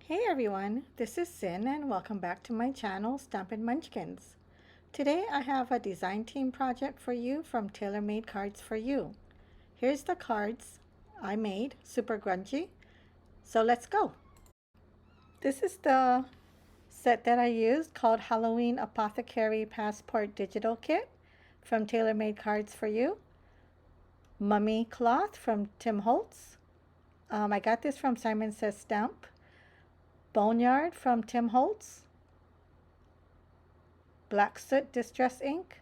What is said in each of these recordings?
Hey everyone, this is Sin and welcome back to my channel Stampin' Munchkins. Today I have a design team project for you from Taylormadecards4U. Here's the cards I made, super grungy. So let's go. This is the set that I used called Halloween Apothecary Passport Digital Kit from Taylormadecards4U. Mummy Cloth from Tim Holtz. I got this from Simon Says Stamp. Boneyard from Tim Holtz, Black Soot Distress Ink,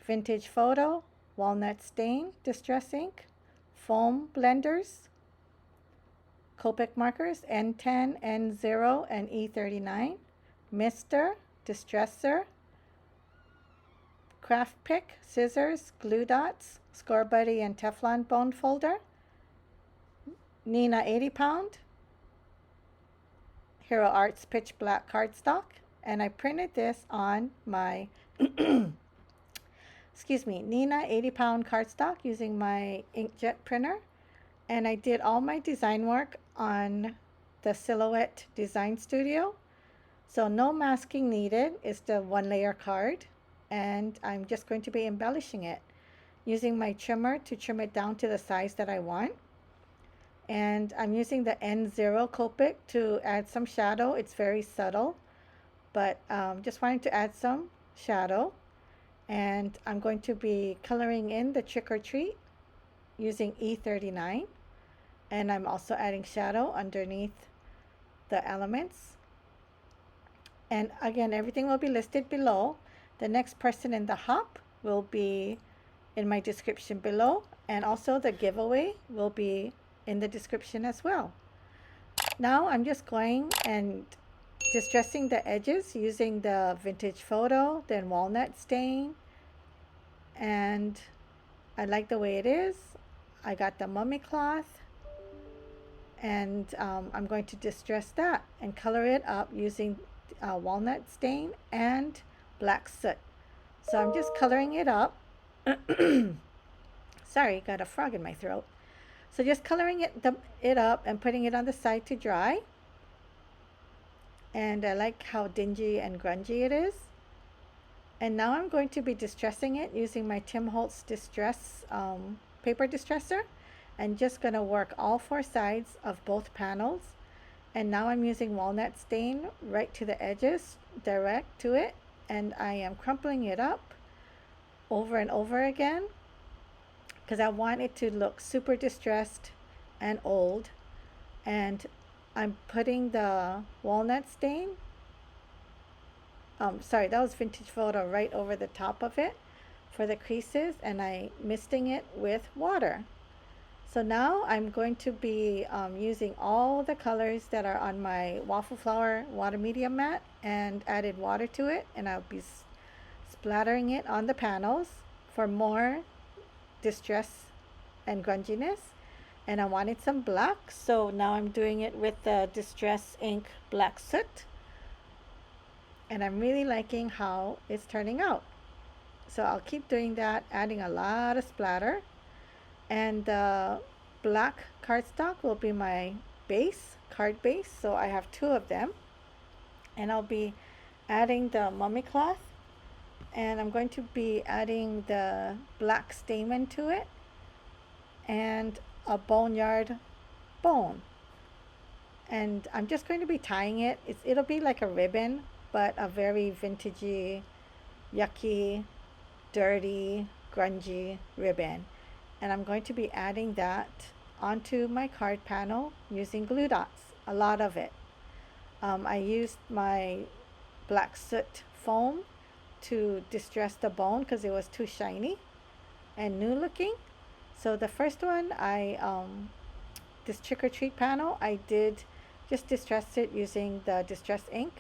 Vintage Photo, Walnut Stain Distress Ink, Foam Blenders, COPIC markers N10, N0, and E39, Mister, Distresser, Craft Pick, Scissors, Glue Dots, Score Buddy and Teflon Bone Folder, Nina 80 pound, Hero Arts Pitch Black cardstock, and I printed this on my Nina 80 pound cardstock using my inkjet printer, and I did all my design work on the Silhouette Design Studio, so no masking needed. It's the one layer card, and I'm just going to be embellishing it using my trimmer to trim it down to the size that I want. And I'm using the N0 Copic to add some shadow. It's very subtle, but just wanting to add some shadow. And I'm going to be coloring in the Trick or Treat using E39. And I'm also adding shadow underneath the elements. And again, everything will be listed below. The next person in the hop will be in my description below. And also the giveaway will be in the description as well. Now I'm just going and distressing the edges using the Vintage Photo, then Walnut Stain, and I like the way it is. I got the Mummy Cloth, and I'm going to distress that and color it up using Walnut Stain and Black Soot. So I'm just coloring it up. Sorry, got a frog in my throat. So just coloring it up and putting it on the side to dry. And I like how dingy and grungy it is. And now I'm going to be distressing it using my Tim Holtz Distress paper distresser. And just going to work all four sides of both panels. And now I'm using Walnut Stain right to the edges, direct to it. And I am crumpling it up over and over again, because I want it to look super distressed and old. And I'm putting the Walnut Stain, sorry, that was Vintage Photo, right over the top of it for the creases, and I misting it with water. So now I'm going to be using all the colors that are on my Waffle Flower water medium mat and added water to it, and I'll be splattering it on the panels for more distress and grunginess. And I wanted some black, so now I'm doing it with the Distress Ink Black Soot, and I'm really liking how it's turning out. So I'll keep doing that, adding a lot of splatter. And the black cardstock will be my base, card base, so I have two of them. And I'll be adding the Mummy Cloth, and I'm going to be adding the black stamen to it and a boneyard bone. And I'm just going to be tying it. It'll be like a ribbon, but a very vintagey, yucky, dirty, grungy ribbon. And I'm going to be adding that onto my card panel using glue dots, a lot of it. I used my Black Soot foam to distress the bone because it was too shiny and new looking. So the first one, this Trick or Treat panel, I did just distress it using the Distress ink.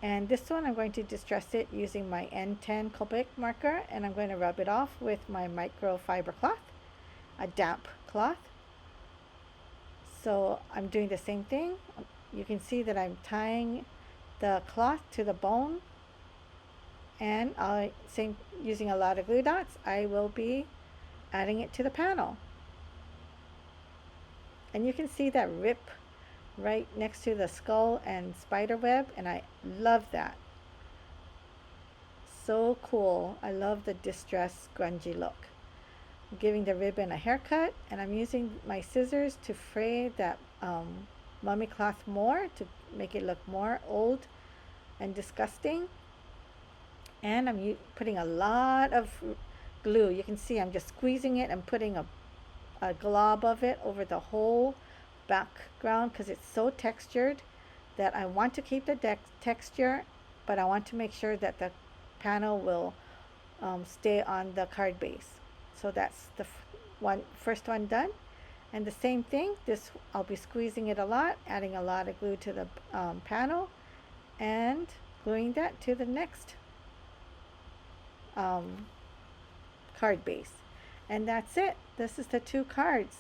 And this one I'm going to distress it using my N10 Copic marker, and I'm going to rub it off with my microfiber cloth, a damp cloth. So I'm doing the same thing. You can see that I'm tying the cloth to the bone, and using a lot of glue dots, I will be adding it to the panel. And you can see that rip right next to the skull and spider web, and I love that. So cool. I love the distressed grungy look. I'm giving the ribbon a haircut, and I'm using my scissors to fray that mummy cloth more to make it look more old and disgusting. And I'm putting a lot of glue. You can see I'm just squeezing it and putting a glob of it over the whole background because it's so textured that I want to keep the texture, but I want to make sure that the panel will stay on the card base. So that's the first one done. And the same thing, this I'll be squeezing it a lot, adding a lot of glue to the panel, and gluing that to the next card base. And that's it. This is the 2 cards.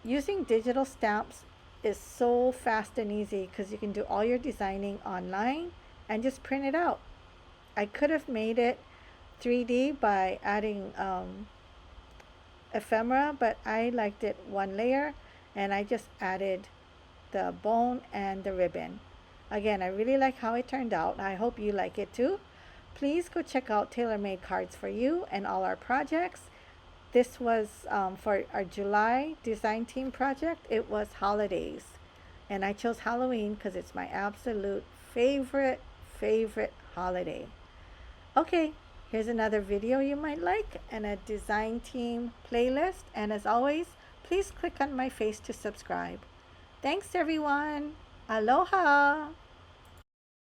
Using digital stamps is so fast and easy because you can do all your designing online and just print it out. I could have made it 3D by adding ephemera, but I liked it 1 layer, and I just added the bone and the ribbon. Again, I really like how it turned out. I hope you like it too. Please go check out Taylormadecards4U and all our projects. This was for our July design team project. It was holidays, and I chose Halloween because it's my absolute favorite holiday. Okay, here's another video you might like and a design team playlist. And as always, please click on my face to subscribe. Thanks everyone. Aloha.